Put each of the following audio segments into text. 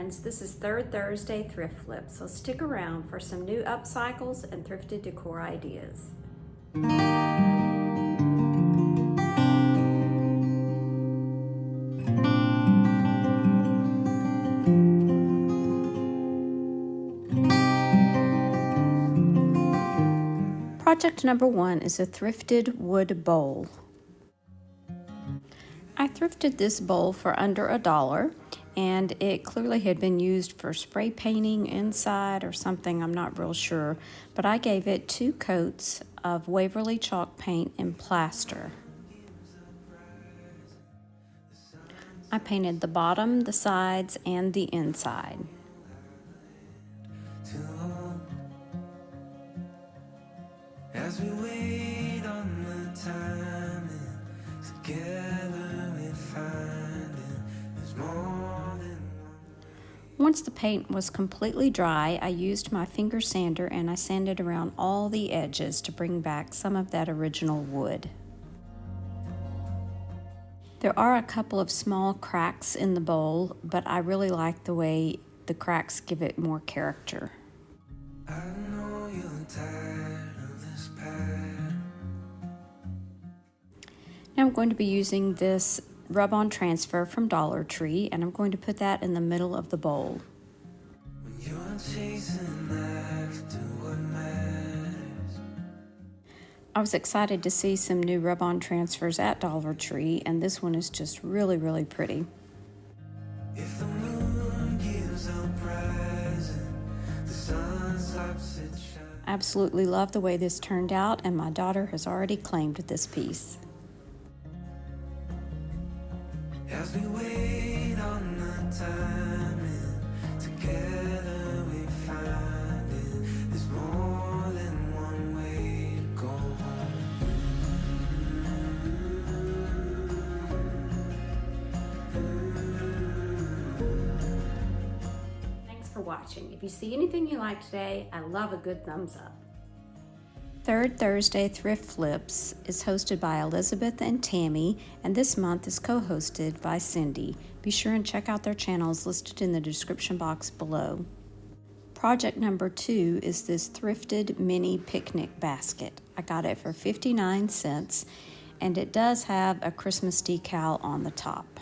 friends, this is Third Thursday Thrift Flip, so stick around for some new upcycles and thrifted decor ideas. Project number 1 is a thrifted wood bowl. I thrifted this bowl for under $1, and it clearly had been used for spray painting inside or something, I'm not real sure, but I gave it 2 coats of Waverly chalk paint and plaster. I painted the bottom, the sides, and the inside. As we wait on the timing, together we find there's more than one. Once the paint was completely dry, I used my finger sander and I sanded around all the edges to bring back some of that original wood. There are a couple of small cracks in the bowl, but I really like the way the cracks give it more character. I know you're tired of this pattern. Now I'm going to be using this rub-on transfer from Dollar Tree, and I'm going to put that in the middle of the bowl. When you're chasing after what matters. I was excited to see some new rub-on transfers at Dollar Tree, and this one is just really, really pretty. If the moon gives a present, the sun stops its shine. Absolutely love the way this turned out, and my daughter has already claimed this piece. As we wait on the timing, together we find it. There's more than one way to go home. Thanks for watching. If you see anything you like today, I love a good thumbs up. Third Thursday Thrift Flips is hosted by Elizabeth and Tammy, and this month is co-hosted by Cindy. Be sure and check out their channels listed in the description box below. Project number 2 is this thrifted mini picnic basket. I got it for 59 cents, and it does have a Christmas decal on the top.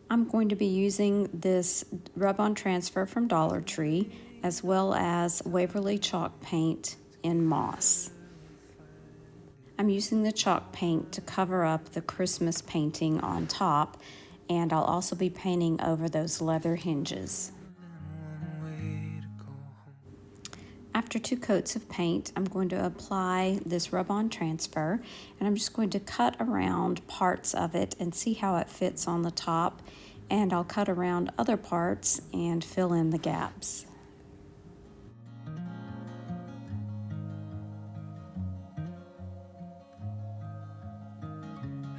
I'm going to be using this rub-on transfer from Dollar Tree, as well as Waverly chalk paint in moss. I'm using the chalk paint to cover up the Christmas painting on top, and I'll also be painting over those leather hinges. After 2 coats of paint, I'm going to apply this rub-on transfer, and I'm just going to cut around parts of it and see how it fits on the top, and I'll cut around other parts and fill in the gaps.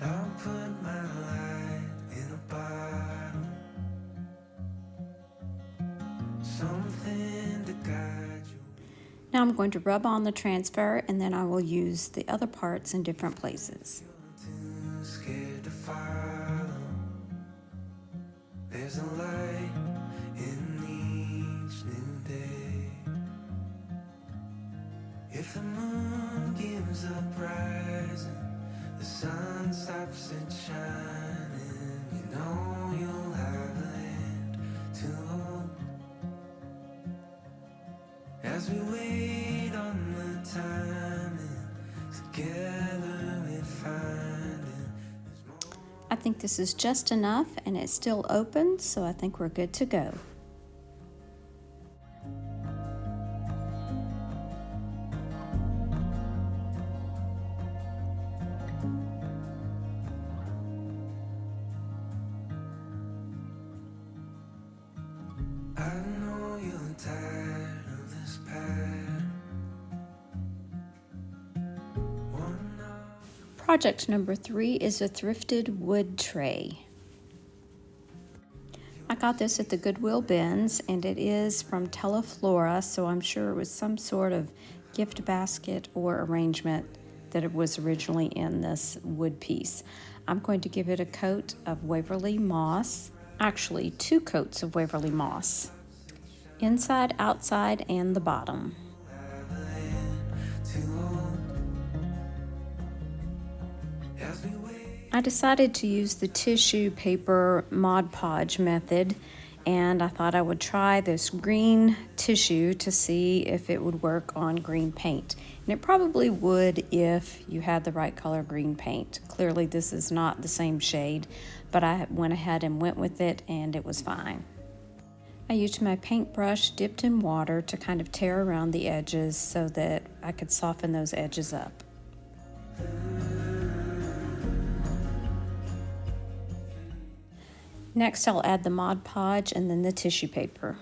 I'll put my light in a bottle, something to guide you. Now I'm going to rub on the transfer, and then I will use the other parts in different places. Too scared to follow. There's a light in each new day. If the moon gives up rising, the sun stops it shining. You know you'll have a hand to hold. As we wait on the timing, together we find it. I think this is just enough, and it's still open, so I think we're good to go. I know you're tired of this pattern. Project number 3 is a thrifted wood tray. I got this at the Goodwill bins, and it is from Teleflora, so I'm sure it was some sort of gift basket or arrangement that it was originally in this wood piece. I'm going to give it a coat of Waverly moss Actually, 2 coats of Waverly moss, inside, outside, and the bottom. I decided to use the tissue paper Mod Podge method, and I thought I would try this green tissue to see if it would work on green paint. And it probably would if you had the right color green paint. Clearly this is not the same shade, but I went ahead and went with it and it was fine. I used my paintbrush dipped in water to kind of tear around the edges so that I could soften those edges up. Next, I'll add the Mod Podge and then the tissue paper.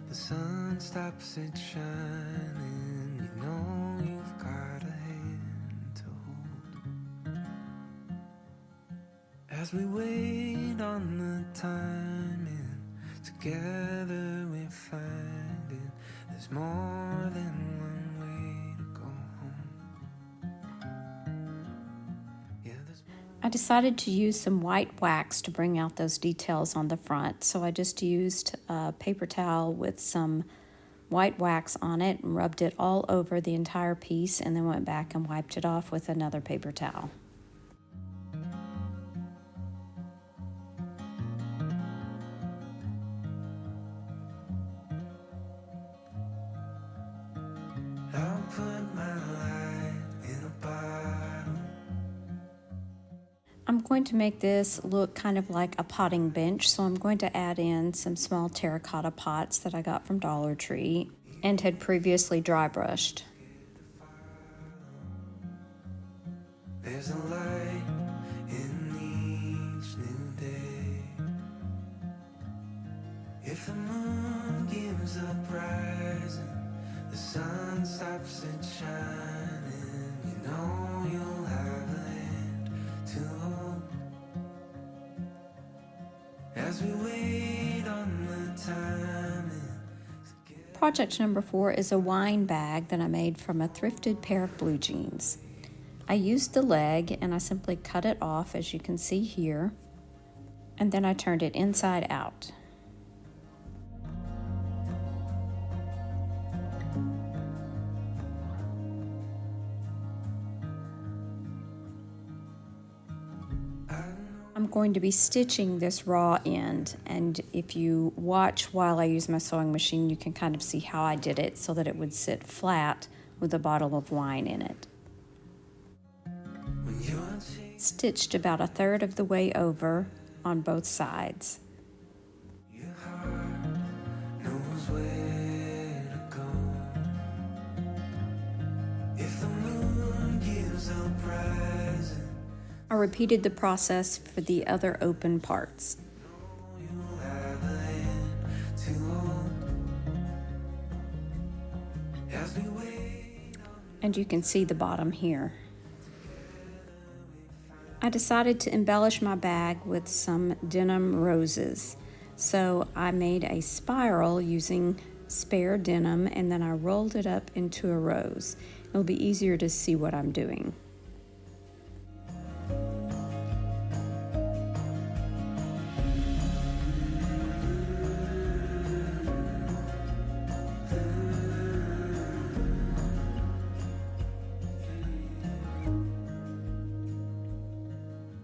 The sun stops it shining. You know you've got a hand to hold. As we wait on the timing, together we find it. There's more than one way to go home. I decided to use some white wax to bring out those details on the front, so I just used a paper towel with some white wax on it and rubbed it all over the entire piece, and then went back and wiped it off with another paper towel. I'll put my light in a bottle. I'm going to make this look kind of like a potting bench, so I'm going to add in some small terracotta pots that I got from Dollar Tree and had previously dry brushed. There's a light in each new day. If the moon gives up rising, the sun stops it shining. You know you'll have a hand to hold. As we wait on the timing. Project number 4 is a wine bag that I made from a thrifted pair of blue jeans. I used the leg and I simply cut it off, as you can see here, and then I turned it inside out. I'm going to be stitching this raw end, and if you watch while I use my sewing machine, you can kind of see how I did it so that it would sit flat with a bottle of wine in it. Stitched about 1/3 of the way over on both sides. Your heart knows where to go. If the moon gives up rising, I repeated the process for the other open parts. you'll have a hand to hold. As we wait. And you can see the bottom here. I decided to embellish my bag with some denim roses. So I made a spiral using spare denim, and then I rolled it up into a rose. It'll be easier to see what I'm doing.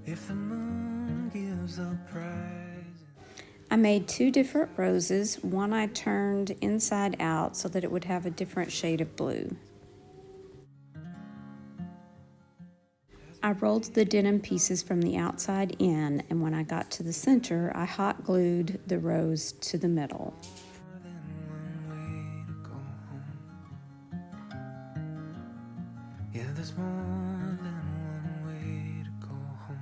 If the moon gives up rising. I made 2 different roses. One I turned inside out so that it would have a different shade of blue. I rolled the denim pieces from the outside in, and when I got to the center, I hot glued the rose to the middle. More than one way to go home. Yeah, there's more than one way to go home.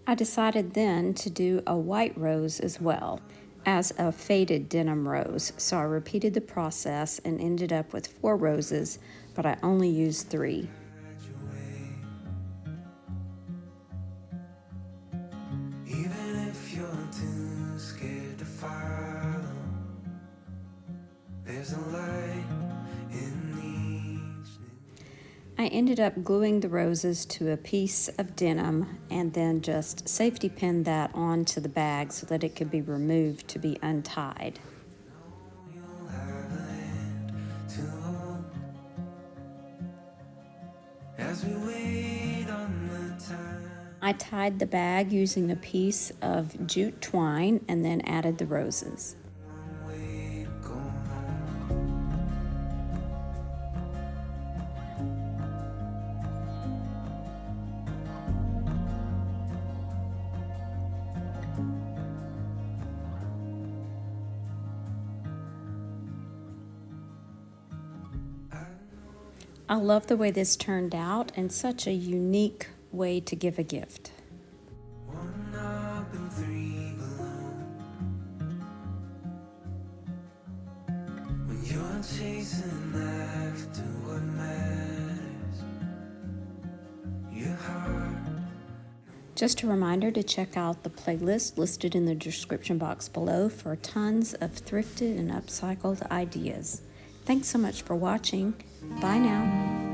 I decided then to do a white rose as well, as a faded denim rose, so I repeated the process and ended up with 4 roses, but I only used 3. Ride your way I ended up gluing the roses to a piece of denim and then just safety pinned that onto the bag so that it could be removed to be untied. You'll have a hand to hold as we wait on the time. I tied the bag using a piece of jute twine and then added the roses. One way to go home. I love the way this turned out and such a unique way to give a gift. One up and three below. When you're chasing after what matters, your heart. Just a reminder to check out the playlist listed in the description box below for tons of thrifted and upcycled ideas. Thanks so much for watching. Bye now.